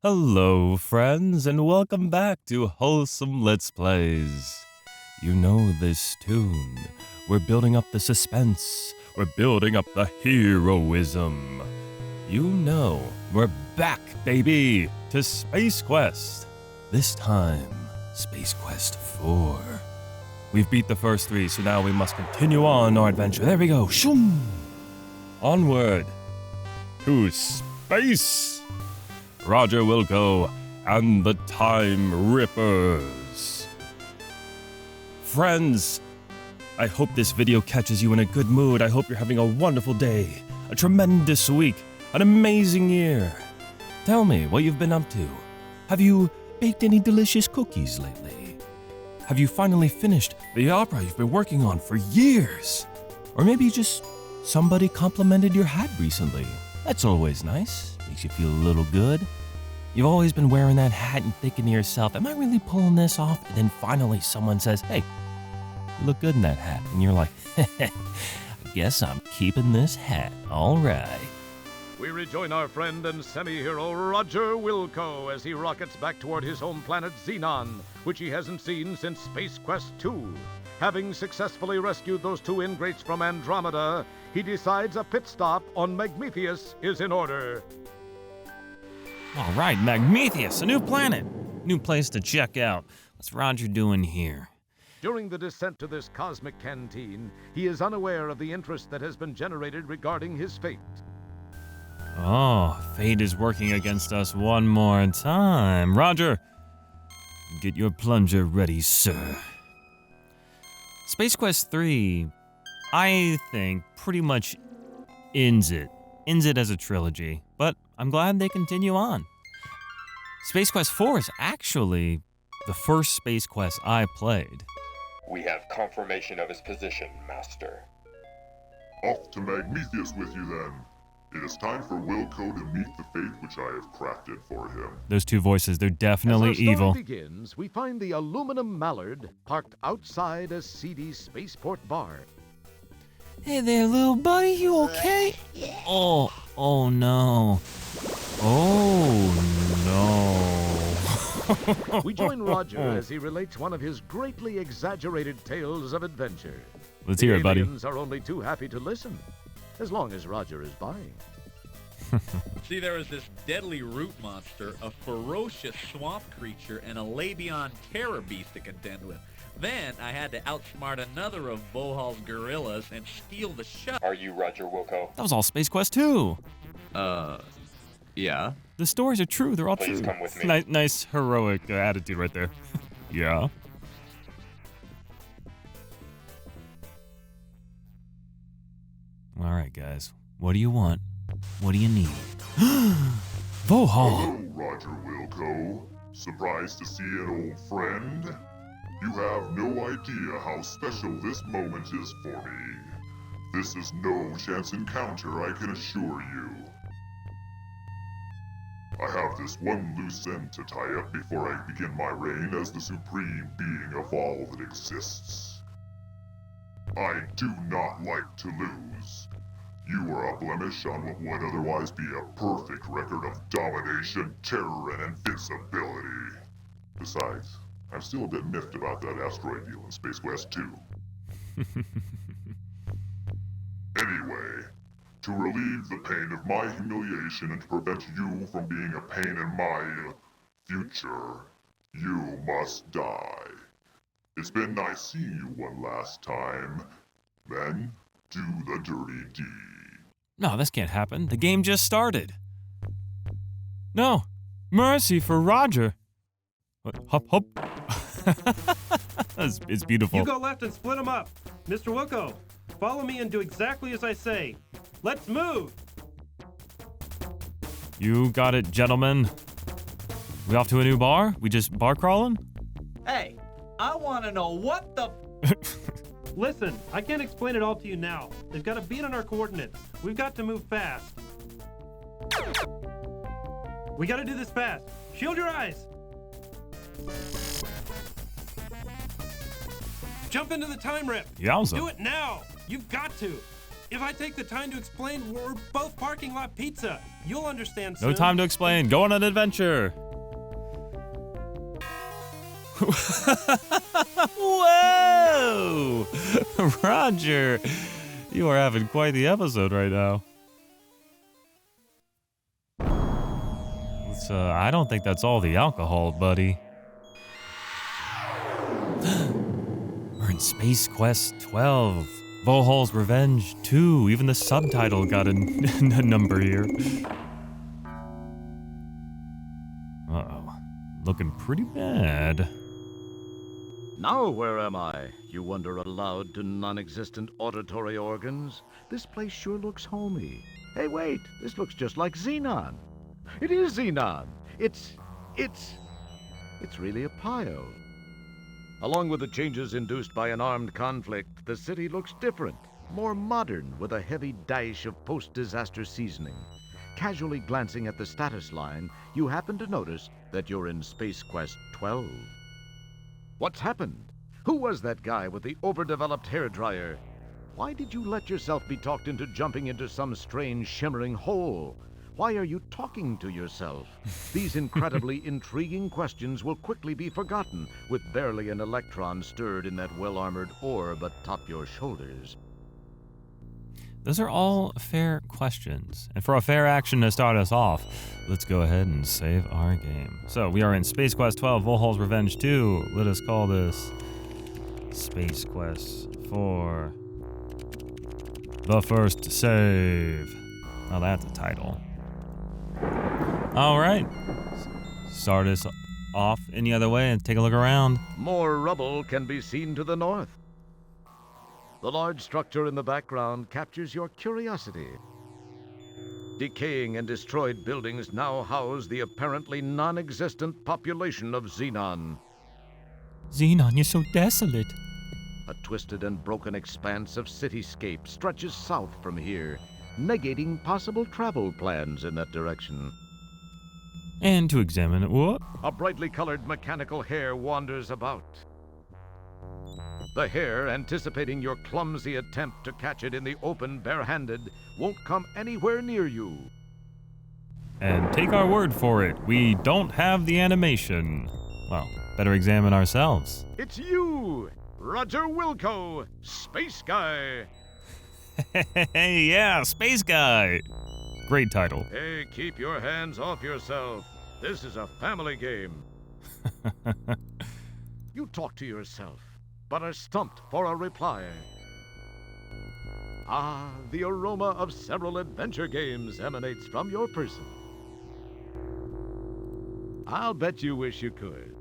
Hello, friends, and welcome back to Wholesome Let's Plays. You know this tune. We're building up the suspense. We're building up the heroism. You know, we're back, baby, to Space Quest. This time, Space Quest 4. We've beat the first three, so now we must continue on our adventure. There we go. Shoom! Onward to space. Roger Wilco and the Time Rippers. Friends, I hope this video catches you in a good mood. I hope you're having a wonderful day, a tremendous week, an amazing year. Tell me what you've been up to. Have you baked any delicious cookies lately? Have you finally finished the opera you've been working on for years? Or maybe just somebody complimented your hat recently. That's always nice. Makes you feel a little good. You've always been wearing that hat and thinking to yourself, am I really pulling this off? And then finally someone says, hey, you look good in that hat. And you're like, I guess I'm keeping this hat. All right. We rejoin our friend and semi-hero Roger Wilco as he rockets back toward his home planet Xenon, which he hasn't seen since Space Quest 2. Having successfully rescued those two ingrates from Andromeda, he decides a pit stop on Magmetheus is in order. All right, Magmetheus, a new planet. New place to check out. What's Roger doing here? During the descent to this cosmic canteen, he is unaware of the interest that has been generated regarding his fate. Oh, fate is working against us one more time. Roger, get your plunger ready, sir. Space Quest 3, I think, pretty much ends it as a trilogy, but I'm glad they continue on. Space Quest 4 is actually the first Space Quest I played. We have confirmation of his position, Master. Off to Magmetheus with you then. It is time for Wilco to meet the fate which I have crafted for him. Those two voices, they're definitely As our story evil. begins, we find the aluminum mallard parked outside a seedy spaceport bar. Hey there, little buddy, you okay? Oh no. Oh no. We join Roger as he relates one of his greatly exaggerated tales of adventure. Let's hear it, buddy. Aliens are only too happy to listen, as long as Roger is buying. See, there was this deadly root monster, a ferocious swamp creature, and a Labion terror beast to contend with. Then I had to outsmart another of Bohal's gorillas and steal the show. Are you Roger Wilco? That was all Space Quest 2. Yeah. The stories are true, they're all Please true. come with me. Nice heroic attitude right there. Yeah. All right, guys. What do you want? What do you need? Vohal! Hello, Roger Wilco. Surprised to see an old friend? You have no idea how special this moment is for me. This is no chance encounter, I can assure you. I have this one loose end to tie up before I begin my reign as the supreme being of all that exists. I do not like to lose. You are a blemish on what would otherwise be a perfect record of domination, terror, and invincibility. Besides, I'm still a bit miffed about that asteroid deal in Space Quest 2. Anyway, to relieve the pain of my humiliation and to prevent you from being a pain in my future, you must die. It's been nice seeing you one last time. Then, do the dirty deed. No, this can't happen. The game just started. No. Mercy for Roger. What? Hop, hop. It's beautiful. You go left and split them up. Mr. Wilco, follow me and do exactly as I say. Let's move! You got it, gentlemen. We off to a new bar? We just bar crawling? Hey, I want to know what the... Listen, I can't explain it all to you now. They've got a beat on our coordinates. We've got to move fast. We gotta do this fast. Shield your eyes! Jump into the time rip! Yowza. Do it now! You've got to! If I take the time to explain, we're both parking lot pizza. You'll understand soon. No time to explain. Go on an adventure. Whoa! Roger, you are having quite the episode right now. I don't think that's all the alcohol, buddy. We're in Space Quest 12. Valhall's Revenge 2. Even the subtitle got a number here. Uh-oh. Looking pretty bad. Now where am I? You wonder aloud to non-existent auditory organs. This place sure looks homey. Hey, wait, this looks just like Xenon. It is Xenon. It's really a Pio. Along with the changes induced by an armed conflict, the city looks different, more modern, with a heavy dash of post-disaster seasoning. Casually glancing at the status line, you happen to notice that you're in Space Quest 12. What's happened? Who was that guy with the overdeveloped hairdryer? Why did you let yourself be talked into jumping into some strange shimmering hole? Why are you talking to yourself? These incredibly intriguing questions will quickly be forgotten with barely an electron stirred in that well-armored orb atop your shoulders. Those are all fair questions. And for a fair action to start us off, let's go ahead and save our game. So we are in Space Quest 12, Valhall's Revenge 2. Let us call this Space Quest for the first save. Now that's a title. All right. Start us off any other way and take a look around. More rubble can be seen to the north. The large structure in the background captures your curiosity. Decaying and destroyed buildings now house the apparently non-existent population of Xenon. Xenon, you're so desolate. A twisted and broken expanse of cityscape stretches south from here, negating possible travel plans in that direction. And to examine it, what? A brightly colored mechanical hare wanders about. The hare, anticipating your clumsy attempt to catch it in the open barehanded, won't come anywhere near you. And take our word for it, we don't have the animation. Well, better examine ourselves. It's you, Roger Wilco, Space Guy. Hey, yeah, Space Guy. Great title. Hey, keep your hands off yourself. This is a family game. You talk to yourself, but are stumped for a reply. Ah, the aroma of several adventure games emanates from your person. I'll bet you wish you could.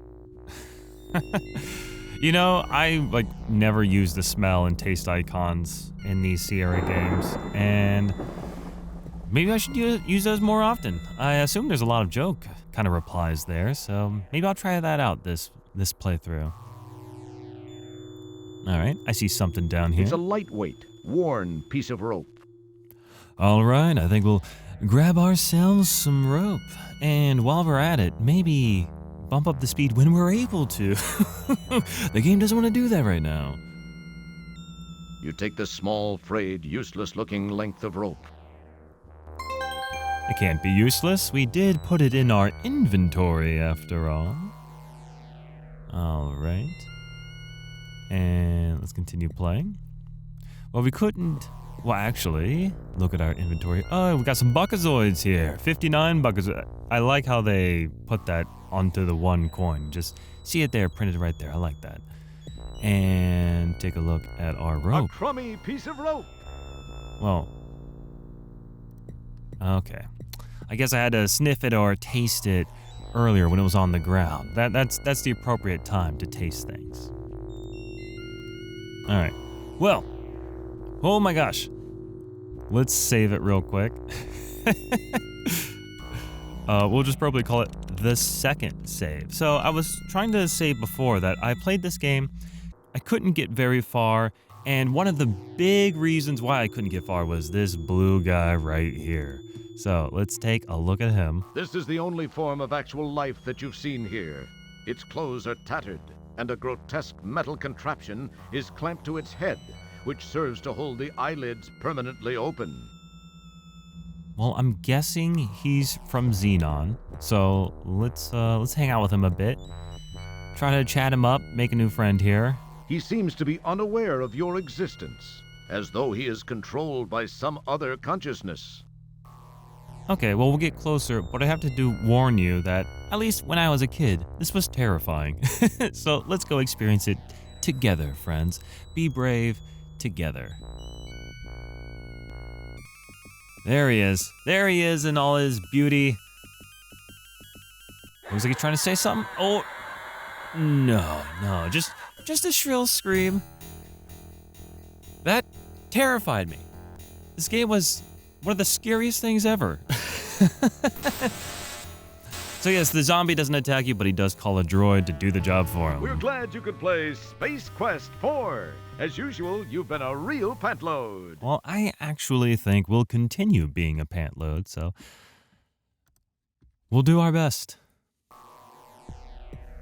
You know, I never use the smell and taste icons in these Sierra games, and maybe I should use those more often. I assume there's a lot of joke kind of replies there, so maybe I'll try that out this playthrough. All right, I see something down here. It's a lightweight, worn piece of rope. All right, I think we'll grab ourselves some rope, and while we're at it, maybe bump up the speed when we're able to. The game doesn't want to do that right now. You take the small, frayed, useless-looking length of rope. It can't be useless. We did put it in our inventory, after all. All right. And let's continue playing. Well, we couldn't... Well, actually, look at our inventory. Oh, we got some Buckazoids here. 59 Buckazoids. I like how they put that onto the one coin. Just see it there, printed right there. I like that. And take a look at our rope. A crummy piece of rope. Well, okay. I guess I had to sniff it or taste it earlier when it was on the ground. That's the appropriate time to taste things. All right. Well, oh my gosh. Let's save it real quick. We'll just probably call it the second save. So I was trying to say before that I played this game, I couldn't get very far, and one of the big reasons why I couldn't get far was this blue guy right here. So let's take a look at him. This is the only form of actual life that you've seen here. Its clothes are tattered, and a grotesque metal contraption is clamped to its head, which serves to hold the eyelids permanently open. Well, I'm guessing he's from Xenon, so let's hang out with him a bit. Try to chat him up, make a new friend here. He seems to be unaware of your existence, as though he is controlled by some other consciousness. Okay, well, we'll get closer, but I have to warn you that, at least when I was a kid, this was terrifying. So let's go experience it together, friends. Be brave together. There he is. There he is in all his beauty. Looks like he's trying to say something. Oh, no, just a shrill scream. That terrified me. This game was one of the scariest things ever. So yes, the zombie doesn't attack you, but he does call a droid to do the job for him. We're glad you could play Space Quest 4. As usual, you've been a real pantload. Well, I actually think we'll continue being a pantload, so we'll do our best.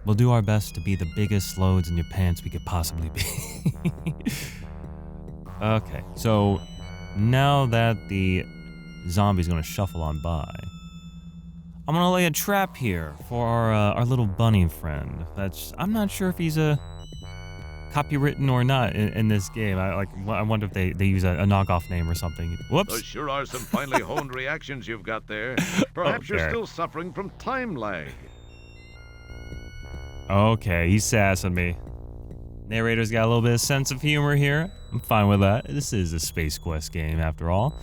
We'll do our best to be the biggest loads in your pants we could possibly be. Okay, so now that the zombie's gonna shuffle on by, I'm gonna lay a trap here for our little bunny friend. I'm not sure if he's a copywritten or not in this game. I wonder if they use a knockoff name or something. Whoops. Those sure are some finely honed reactions you've got there. Perhaps you're still suffering from time lag. Okay, he's sassing me. Narrator's got a little bit of sense of humor here. I'm fine with that. This is a Space Quest game after all.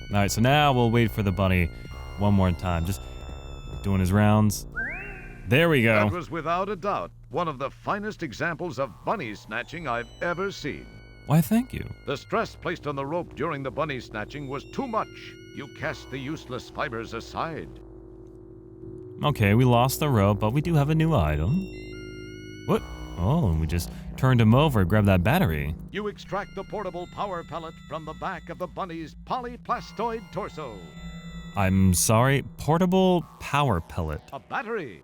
Alright, so now we'll wait for the bunny one more time. Just doing his rounds. There we go. That was without a doubt one of the finest examples of bunny snatching I've ever seen. Why, thank you. The stress placed on the rope during the bunny snatching was too much. You cast the useless fibers aside. Okay, we lost the rope, but we do have a new item. What? Oh, and we just turned him over, grabbed that battery. You extract the portable power pellet from the back of the bunny's polyplastoid torso. I'm sorry, portable power pellet. A battery.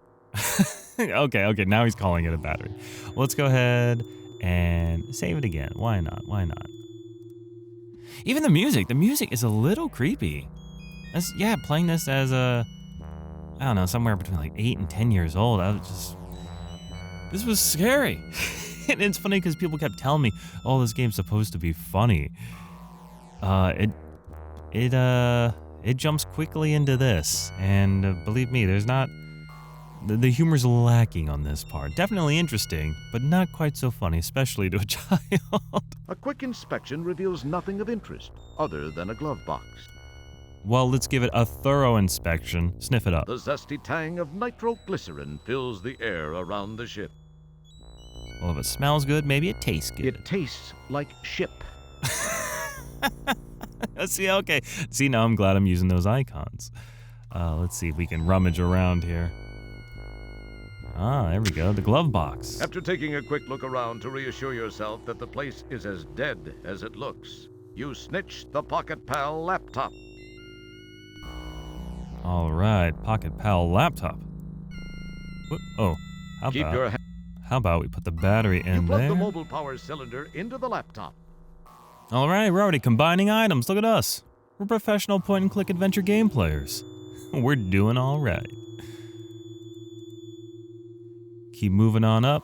Okay, now he's calling it a battery. Well, let's go ahead and save it again. Why not? Even the music is a little creepy. Playing this as I don't know, somewhere between like 8 and 10 years old, this was scary. And it's funny because people kept telling me, oh, this game's supposed to be funny. It jumps quickly into this, and believe me, there's not... The humor's lacking on this part. Definitely interesting, but not quite so funny, especially to a child. A quick inspection reveals nothing of interest, other than a glove box. Well, let's give it a thorough inspection. Sniff it up. The zesty tang of nitroglycerin fills the air around the ship. Well, if it smells good, maybe it tastes good. It tastes like ship. See, now I'm glad I'm using those icons. Let's see if we can rummage around here. Ah, there we go, the glove box. After taking a quick look around to reassure yourself that the place is as dead as it looks, you snitch the Pocket Pal laptop. All right, Pocket Pal laptop. Oh, how about we put the battery in You plug there? the mobile power cylinder into the laptop. All right, we're already combining items. Look at us. We're professional point-and-click adventure game players. We're doing all right. Keep moving on up.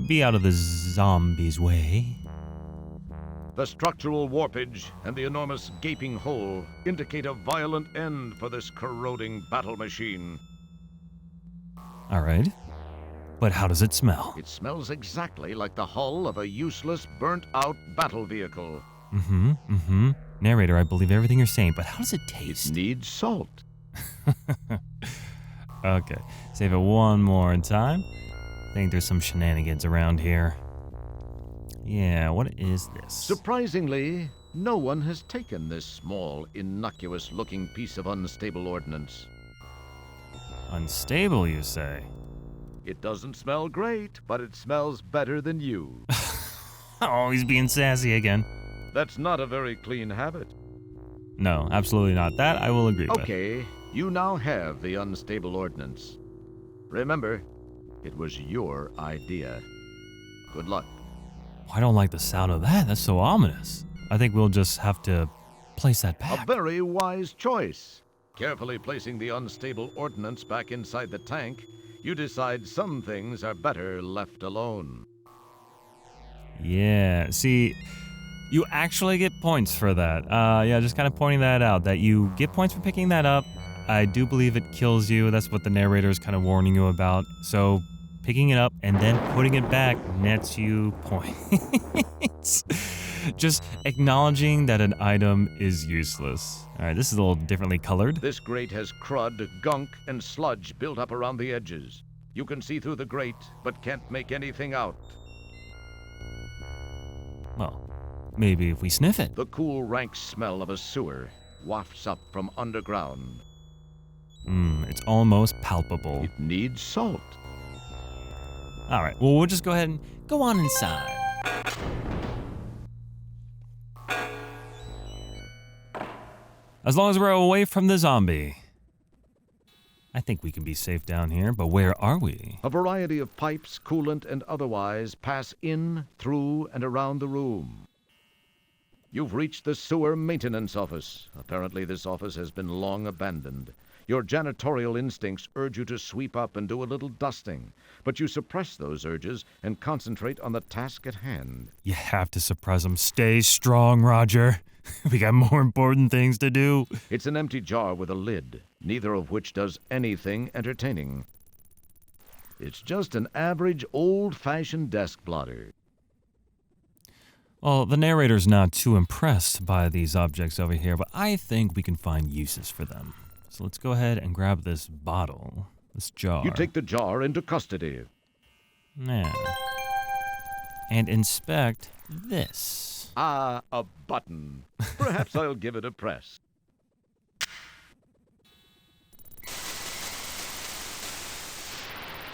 Be out of the zombies' way. The structural warpage and the enormous gaping hole indicate a violent end for this corroding battle machine. All right. But how does it smell? It smells exactly like the hull of a useless, burnt-out battle vehicle. Narrator, I believe everything you're saying, but how does it taste? It needs salt. Okay, save it one more time. I think there's some shenanigans around here. Yeah, what is this? Surprisingly, no one has taken this small, innocuous-looking piece of unstable ordnance. Unstable, you say? It doesn't smell great, but it smells better than you. Oh, he's being sassy again. That's not a very clean habit. No, absolutely not. That I will agree with. Okay, you now have the unstable ordnance. Remember, it was your idea. Good luck. I don't like the sound of that. That's so ominous. I think we'll just have to place that A back. very wise choice. Carefully placing the unstable ordnance back inside the tank, you decide some things are better left alone. Yeah, see, you actually get points for that. Yeah, just kind of pointing that out, that you get points for picking that up. I do believe it kills you. That's what the narrator is kind of warning you about. So picking it up and then putting it back nets you points. Just acknowledging that an item is useless. All right, this is a little differently colored. This grate has crud, gunk, and sludge built up around the edges. You can see through the grate, but can't make anything out. Well, maybe if we sniff it. The cool, rank smell of a sewer wafts up from underground. It's almost palpable. It needs salt. All right, well, we'll just go ahead and go on inside. As long as we're away from the zombie. I think we can be safe down here, but where are we? A variety of pipes, coolant, and otherwise pass in, through, and around the room. You've reached the sewer maintenance office. Apparently this office has been long abandoned. Your janitorial instincts urge you to sweep up and do a little dusting, but you suppress those urges and concentrate on the task at hand. You have to suppress them. Stay strong, Roger. We got more important things to do. It's an empty jar with a lid, neither of which does anything entertaining. It's just an average, old-fashioned desk blotter. Well, the narrator's not too impressed by these objects over here, but I think we can find uses for them. So let's go ahead and grab this bottle, this jar. You take the jar into custody. Yeah. And inspect this. Ah, a button. Perhaps I'll give it a press.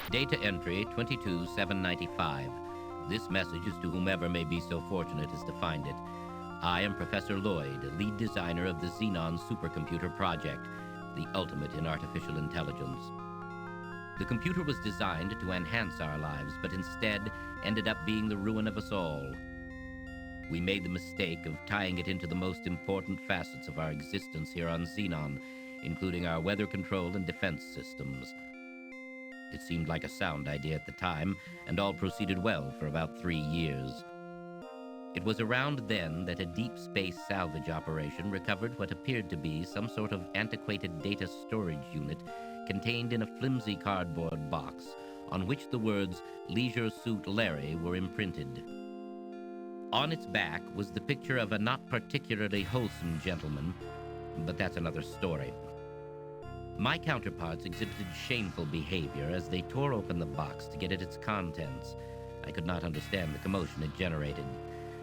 Data entry 22795. This message is to whomever may be so fortunate as to find it. I am Professor Lloyd, lead designer of the Xenon supercomputer project, the ultimate in artificial intelligence. The computer was designed to enhance our lives, but instead ended up being the ruin of us all. We made the mistake of tying it into the most important facets of our existence here on Xenon, including our weather control and defense systems. It seemed like a sound idea at the time, and all proceeded well for about 3 years. It was around then that a deep space salvage operation recovered what appeared to be some sort of antiquated data storage unit contained in a flimsy cardboard box on which the words Leisure Suit Larry were imprinted. On its back was the picture of a not particularly wholesome gentleman, but that's another story. My counterparts exhibited shameful behavior as they tore open the box to get at its contents. I could not understand the commotion it generated.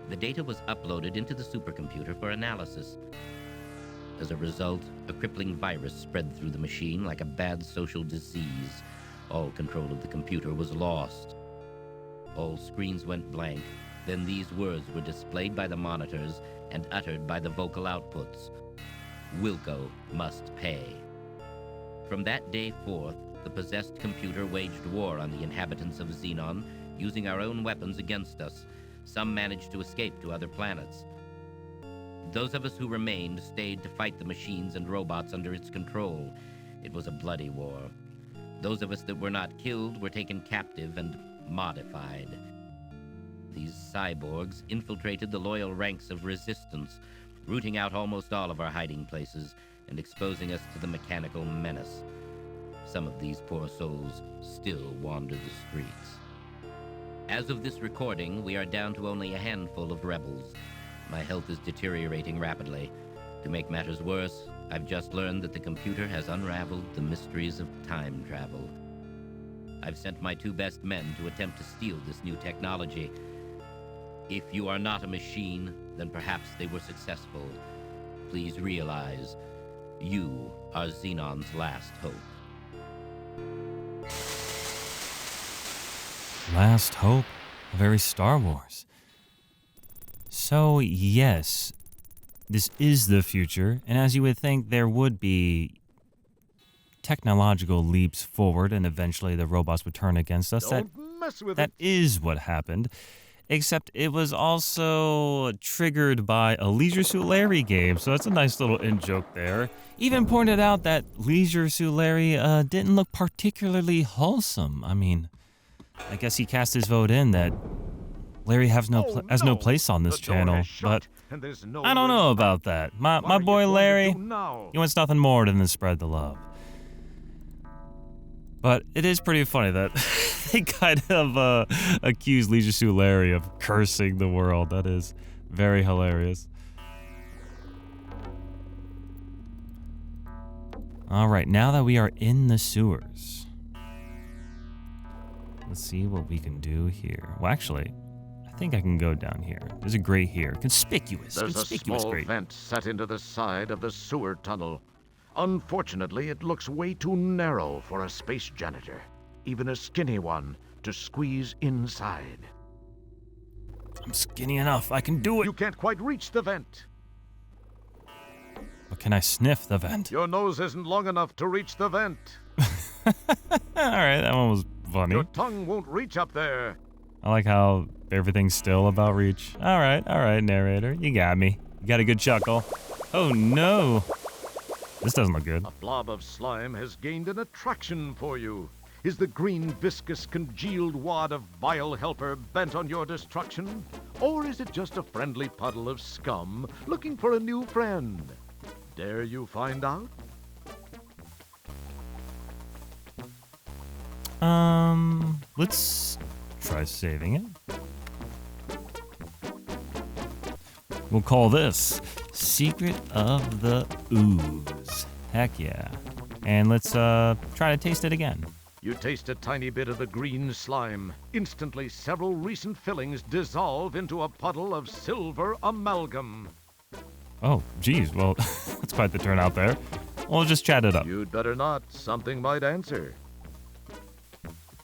The data was uploaded into the supercomputer for analysis. As a result, a crippling virus spread through the machine like a bad social disease. All control of the computer was lost. All screens went blank. Then these words were displayed by the monitors and uttered by the vocal outputs. Wilco must pay. From that day forth, the possessed computer waged war on the inhabitants of Xenon, using our own weapons against us. Some managed to escape to other planets. Those of us who remained stayed to fight the machines and robots under its control. It was a bloody war. Those of us that were not killed were taken captive and modified. These cyborgs infiltrated the loyal ranks of resistance, rooting out almost all of our hiding places and exposing us to the mechanical menace. Some of these poor souls still wander the streets. As of this recording, we are down to only a handful of rebels. My health is deteriorating rapidly. To make matters worse, I've just learned that the computer has unraveled the mysteries of time travel. I've sent my 2 best men to attempt to steal this new technology. If you are not a machine, then perhaps they were successful. Please realize, you are Xenon's last hope. Last hope? Very Star Wars. So, yes, this is the future, and as you would think, there would be technological leaps forward, and eventually the robots would turn against us. Don't mess with That it. is what happened. except it was also triggered by a Leisure Suit Larry game, so that's a nice little in-joke there. Even pointed out that Leisure Suit Larry didn't look particularly wholesome. I mean, I guess he cast his vote in that Larry has no place on this channel, but I don't know about that. My boy Larry, he wants nothing more than to spread the love. But it is pretty funny that they kind of accused Leisure Suit Larry of cursing the world. That is very hilarious. All right, now that we are in the sewers, let's see what we can do here. Well, actually, I think I can go down here. There's a grate here. Conspicuous. There's Conspicuous a small grate. vent set into the side of the sewer tunnel. Unfortunately, it looks way too narrow for a space janitor, even a skinny one, to squeeze inside. I'm skinny enough. I can do it. You can't quite reach the vent. But can I sniff the vent? Your nose isn't long enough to reach the vent. All right, that one was funny. Your tongue won't reach up there. I like how everything's still about reach. All right, narrator. You got me. You got a good chuckle. Oh, no. This doesn't look good. A blob of slime has gained an attraction for you. Is the green, viscous, congealed wad of vile helper bent on your destruction? Or is it just a friendly puddle of scum looking for a new friend? Dare you find out? Let's try saving it. We'll call this Secret of the Ooze. Heck yeah. And let's try to taste it again. You taste a tiny bit of the green slime. Instantly, several recent fillings dissolve into a puddle of silver amalgam. Oh, geez. Well, that's quite the turnout there. We'll just chat it up. You'd better not. Something might answer.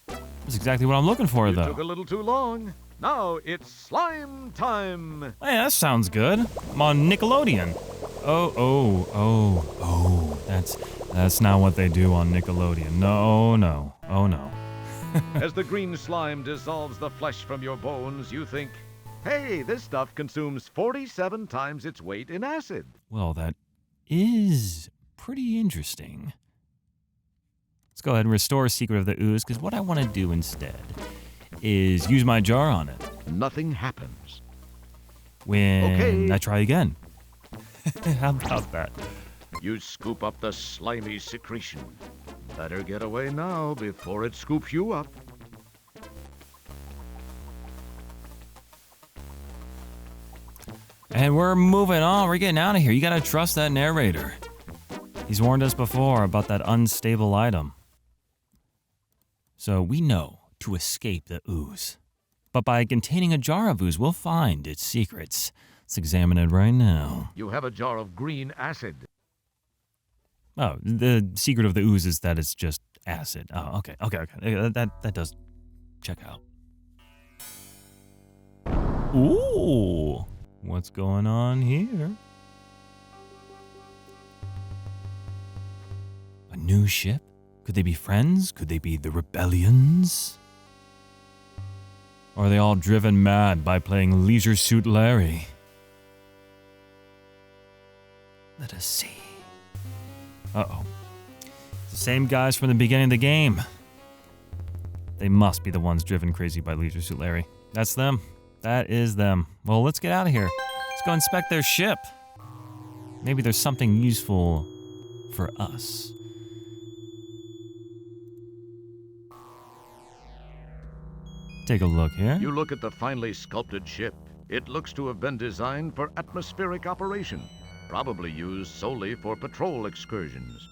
That's exactly what I'm looking for, You though. took a little too long. Now it's slime time. Hey, that sounds good. I'm on Nickelodeon. Oh. That's not what they do on Nickelodeon. No. Oh, no. As the green slime dissolves the flesh from your bones, you think, hey, this stuff consumes 47 times its weight in acid. Well, that is pretty interesting. Let's go ahead and restore Secret of the Ooze, because what I want to do instead is use my jar on it. Nothing happens. When Okay. I try again. How about that? You scoop up the slimy secretion. Better get away now before it scoops you up. And we're moving on. We're getting out of here. You gotta trust that narrator. He's warned us before about that unstable item. So we know to escape the ooze. But by containing a jar of ooze, we'll find its secrets. Let's examine it right now. You have a jar of green acid. Oh, the secret of the ooze is that it's just acid. Oh, okay. That does check out. Ooh, what's going on here? A new ship? Could they be friends? Could they be the rebellions? Or are they all driven mad by playing Leisure Suit Larry? Let us see. Uh-oh. It's the same guys from the beginning of the game. They must be the ones driven crazy by Leisure Suit Larry. That's them. That is them. Well, let's get out of here. Let's go inspect their ship. Maybe there's something useful for us. Take a look here. You look at the finely sculpted ship. It looks to have been designed for atmospheric operation, probably used solely for patrol excursions.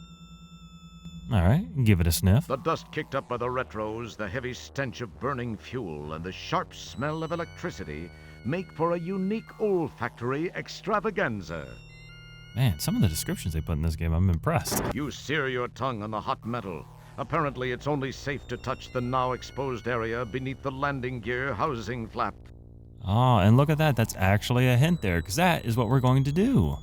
All right, give it a sniff. The dust kicked up by the retros, the heavy stench of burning fuel, and the sharp smell of electricity make for a unique olfactory extravaganza. Man, some of the descriptions they put in this game, I'm impressed. You sear your tongue on the hot metal. Apparently, it's only safe to touch the now exposed area beneath the landing gear housing flap. Oh, and look at that. That's actually a hint there, because that is what we're going to do.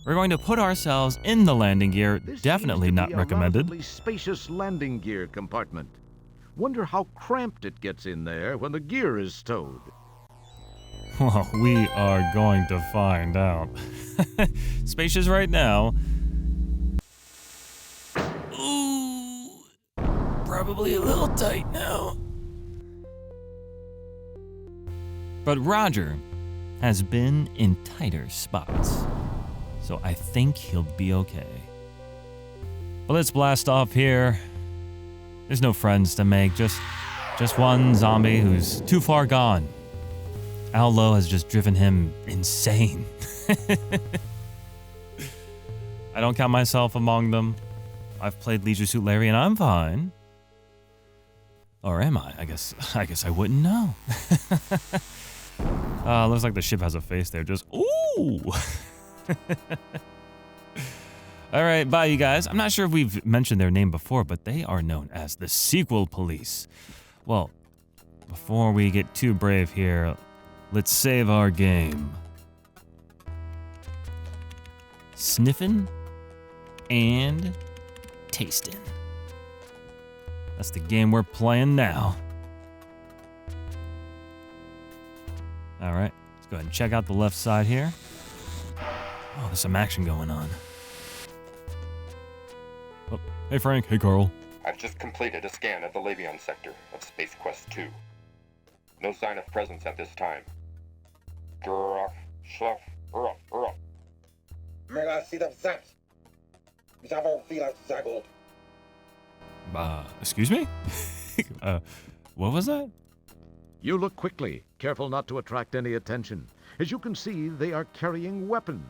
We're going to put ourselves in the landing gear. This Definitely seems to not be a recommended. relatively spacious landing gear compartment. Wonder how cramped it gets in there when the gear is stowed. Well, we are going to find out. Spacious right now. Ooh, probably a little tight now. But Roger has been in tighter spots, so I think he'll be okay. But let's blast off here. There's no friends to make, just one zombie who's too far gone. Al Lowe has just driven him insane. I don't count myself among them. I've played Leisure Suit Larry and I'm fine. Or am I? I guess I wouldn't know. Looks like the ship has a face there. Just, ooh! Alright, bye you guys. I'm not sure if we've mentioned their name before, but they are known as the Sequel Police. Well, before we get too brave here, let's save our game. Sniffin' and tasting. That's the game we're playing now. Alright, let's go ahead and check out the left side here. Oh, there's some action going on. Oh, hey Frank, hey Carl. I've just completed a scan of the Labion sector of Space Quest 2. No sign of presence at this time. Graf, Schluff, Ruff. Mega seed of zaps. Javo fila zagold. Excuse me? What was that? You look quickly, careful not to attract any attention. As you can see, they are carrying weapons.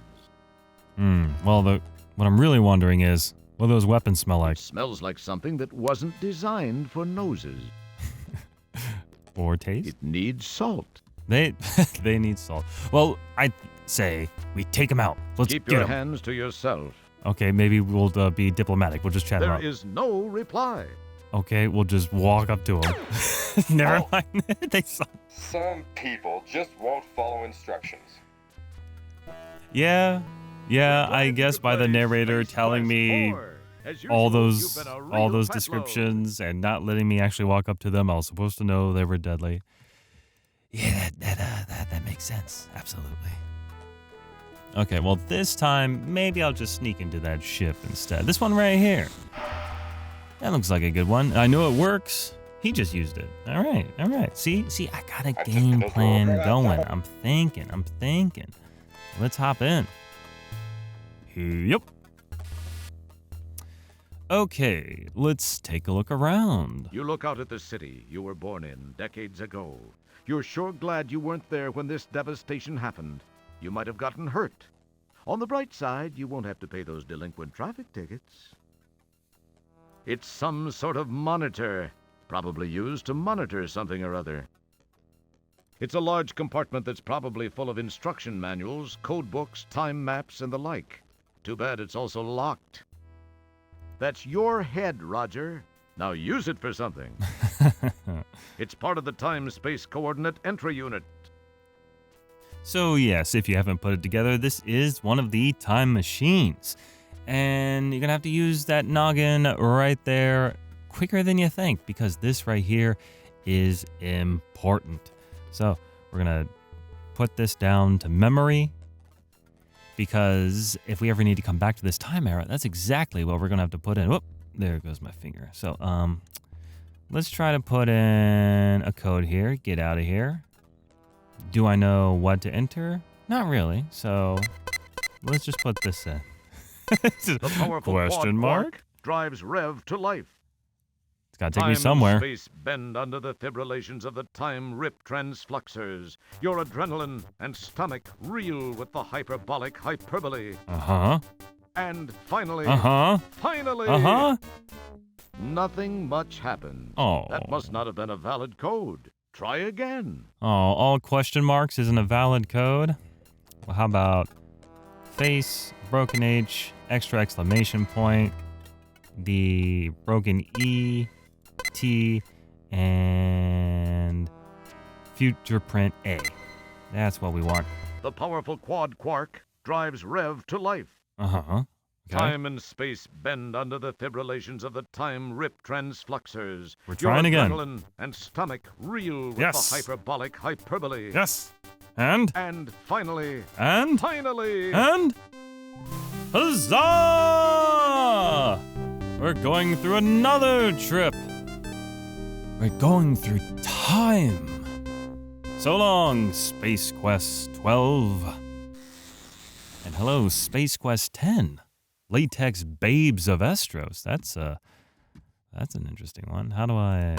Well, what I'm really wondering is, what do those weapons smell like? It smells like something that wasn't designed for noses. Or taste? It needs salt. They need salt. Well, I say we take them out. Let's Keep get your 'em. hands to yourself. Okay, maybe we'll be diplomatic. We'll just chat them There up. is no reply. Okay, we'll just walk up to them. Never mind. They suck. Some people just won't follow instructions. Yeah, I guess by the narrator telling me all those descriptions and not letting me actually walk up to them, I was supposed to know they were deadly. Yeah, that makes sense. Absolutely. Okay, well this time maybe I'll just sneak into that ship instead. This one right here. That looks like a good one. I know it works. He just used it. All right. See, I got a game plan going. I'm thinking. Let's hop in. Yep. Okay, let's take a look around. You look out at the city you were born in decades ago. You're sure glad you weren't there when this devastation happened. You might have gotten hurt. On the bright side, you won't have to pay those delinquent traffic tickets. It's some sort of monitor, probably used to monitor something or other. It's a large compartment that's probably full of instruction manuals, code books, time maps, and the like. Too bad it's also locked. That's your head, Roger. Now use it for something. It's part of the time-space coordinate entry unit. So yes, if you haven't put it together, this is one of the time machines. And you're gonna have to use that noggin right there quicker than you think, because this right here is important. So we're gonna put this down to memory, because if we ever need to come back to this time era, that's exactly what we're gonna have to put in. Whoop, there goes my finger. So let's try to put in a code here. Get out of here. Do I know what to enter? Not really. So let's just put this in. The powerful Question mark? drives Rev to life. It's gotta take Time me somewhere. and space bend under the fibrillations of the time-rip transfluxers. Your adrenaline and stomach reel with the hyperbolic hyperbole. Uh-huh. And finally, nothing much happened. Oh. That must not have been a valid code. Try again. Oh, all question marks isn't a valid code? Well, how about face, broken H, extra exclamation point, the broken E, T, and future print A. That's what we want. The powerful quad quark drives Rev to life. Uh-huh. Okay. Time and space bend under the fibrillations of the time-rip transfluxers. We're trying again. Your adrenaline and stomach reel with Yes. the hyperbolic hyperbole. Yes. And? And finally, And? finally, And? Huzzah! We're going through another trip. We're going through time. So long, Space Quest 12. And hello, Space Quest 10. Latex Babes of Estros. That's an interesting one. How do I...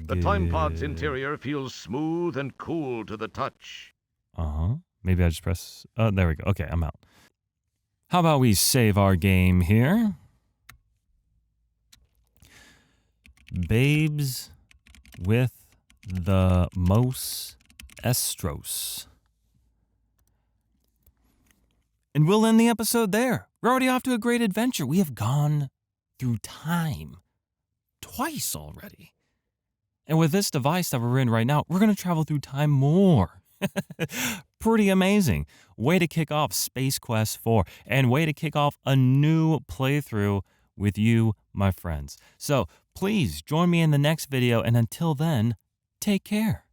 the time pod's interior feels smooth and cool to the touch. Uh-huh. Maybe I just press... there we go. Okay, I'm out. How about we save our game here? Babes with the Mos Estros. And we'll end the episode there. We're already off to a great adventure. We have gone through time twice already. And with this device that we're in right now, we're going to travel through time more. Pretty amazing. Way to kick off Space Quest 4 and way to kick off a new playthrough with you, my friends. So please join me in the next video, and until then, take care.